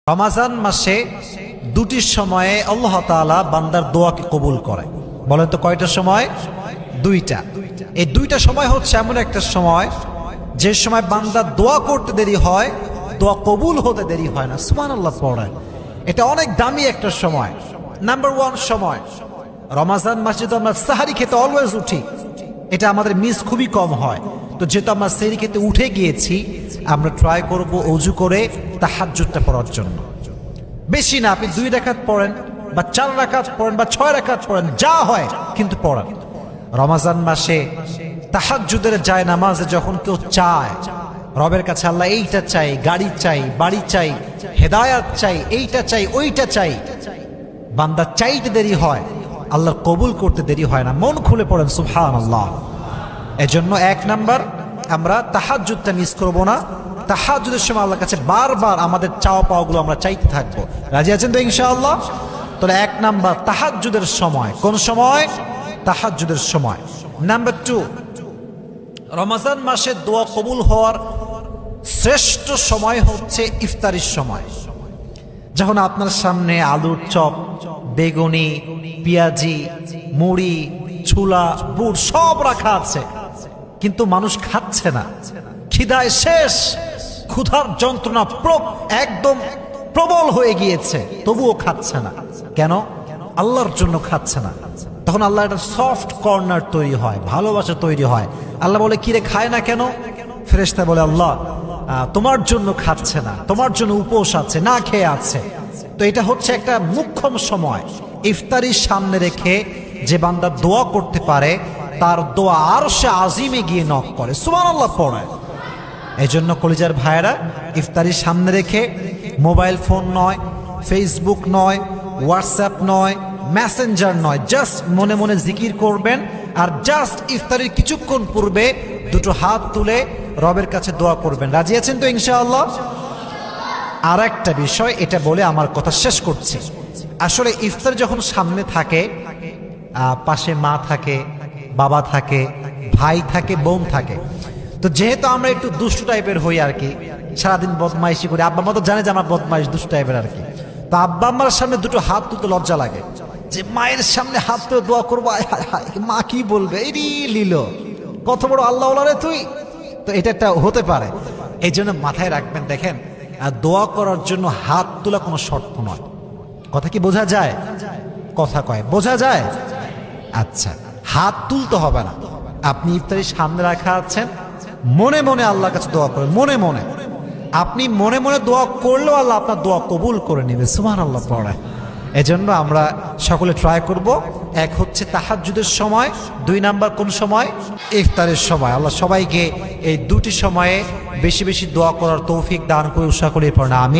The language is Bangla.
রমাজান মাসে দুটি সময়ে আল্লাহ তাআলা বান্দার দোয়াকে কবুল করে। বলেন তো কয়টা সময়? দুইটা। এই দুইটা সময় হচ্ছে এমন একটা সময় যে সময় বান্দা দোয়া করতে দেরি হয়, দোয়া কবুল হতে দেরি হয় না। সুবহানাল্লাহ পড়েন, এটা অনেক দামি একটা সময়। নাম্বার ওয়ান সময় রমাজান মাসে তো আমরা সাহারি খেতে অলওয়েজ উঠি, এটা আমাদের মিস খুবই কম হয়। তো যেহেতু আমরা সেহরি খেতে উঠে গিয়েছি, আমরা ট্রাই করব ওযু করে তাহাজ্জুদটা পড়ার জন্য। বেশি না, আপনি 2 রাকাত পড়েন বা 4 রাকাত পড়েন বা 6 রাকাত পড়েন, যা হয় কিন্তু পড়েন। রমাজান মাসে তাহাজ্জুদের যায় নামাজে যখন কেউ চায় রবের কাছে, আল্লাহ এইটা চাই, গাড়ি চাই, বাড়ি চাই, হেদায়াত চাই, এইটা চাই, ওইটা চাই, বান্দা চাইতে দেরি হয়, আল্লাহর কবুল করতে দেরি হয় না। মন খুলে পড়েন সুবহানাল্লাহ। এজন্য 1 নাম্বার, আমরা তাহাজ্জুদটা মিস করব না। তাহাজ্জুদের সময় আল্লাহর কাছে বারবার আমাদের চাওয়া পাওয়াগুলো আমরা চাইতে থাকবো। রাজি আছেন তো ইনশাআল্লাহ? তাহলে 1 নাম্বার তাহাজ্জুদের সময়। কোন সময়? তাহাজ্জুদের সময়। নাম্বার 2, রমজান মাসে দোয়া কবুল হওয়ার শ্রেষ্ঠ সময় হচ্ছে ইফতারির সময়। যখন আপনার সামনে আলুর চপ, বেগুনি, পেঁয়াজি, মুড়ি, ছোলা, বুট সব রাখা আছে, কিন্তু মানুষ খাচ্ছে না, খিদায় শেষ, ক্ষুধার যন্ত্রণা একদম প্রবল হয়ে গিয়েছে, তবুও খাচ্ছে না। কেন? আল্লাহর জন্য খাচ্ছে না। তখন আল্লাহ একটা সফট কর্নার তৈরি হয়, ভালোবাসা তৈরি হয়। আল্লাহ বলে, কিরে খায় না কেন? ফেরেশতা বলে, আল্লাহ তোমার জন্য খাচ্ছে না, তোমার জন্য উপোস আছে, না খেয়ে আছে। তো এটা হচ্ছে একটা মুখ্যম সময়। ইফতারির সামনে রেখে যে বান্দা দোয়া করতে পারে, তার দোয়া আরশে আজিমে গিয়ে নক করে, সুবহানাল্লাহ পড়ে। এই জন্য কলিজার ভাইয়েরা, ইফতারির সামনে রেখে মোবাইল ফোন নয়, ফেসবুক নয়, হোয়াটসঅ্যাপ নয়, মেসেঞ্জার নয়, জাস্ট মনে মনে জিকির করবেন। আর জাস্ট ইফতারির কিছুক্ষণ পূর্বে 2 হাত তুলে রবের কাছে দোয়া করবেন। রাজি আছেন তো ইনশাআল্লাহ? আর একটা বিষয়, এটা বলে আমার কথা শেষ করছি। আসলে ইফতার যখন সামনে থাকে, পাশে মা থাকে, বাবা থাকে, ভাই থাকে, বোন থাকে। তো যেহেতু আমরা একটু দুষ্টু টাইপের হই আর কি, সারাদিন বদমাইশি করি, আব্বা মা তো জানে যে আমরা বদমাইশ দুষ্টু টাইপের আর কি। তো আব্বা আম্মার সামনে 2 হাত তুলতে লজ্জা লাগে, যে মায়ের সামনে হাত তুলে দোয়া করবো, মা কি বলবে, এরি লীল, কত বড় আল্লাহ রে তুই। তো এটা একটা হতে পারে। এই জন্য মাথায় রাখবেন, দেখেন দোয়া করার জন্য হাত তোলা কোনো শর্ত নয়। কথা কি বোঝা যায়? কথা কয় বোঝা যায়? আচ্ছা, হাত তুলতে হবে না। আপনি ইফতারির সামনে রাখা আছেন, মনে মনে আল্লাহর কাছে দোয়া করেন। মনে মনে আপনি মনে মনে দোয়া করলেও আল্লাহ আপনার দোয়া কবুল করে নেবে, সুবহানাল্লাহ পড়ে। এজন্য আমরা সকলে ট্রাই করব। 1 হচ্ছে তাহাজ্জুদের সময়, 2 নাম্বার কোন সময়? ইফতারের সময়। আল্লাহ সবাইকে এই 2টি সময়ে বেশি বেশি দোয়া করার তৌফিক দান করে, উৎসাহ করে পড়ে। আমি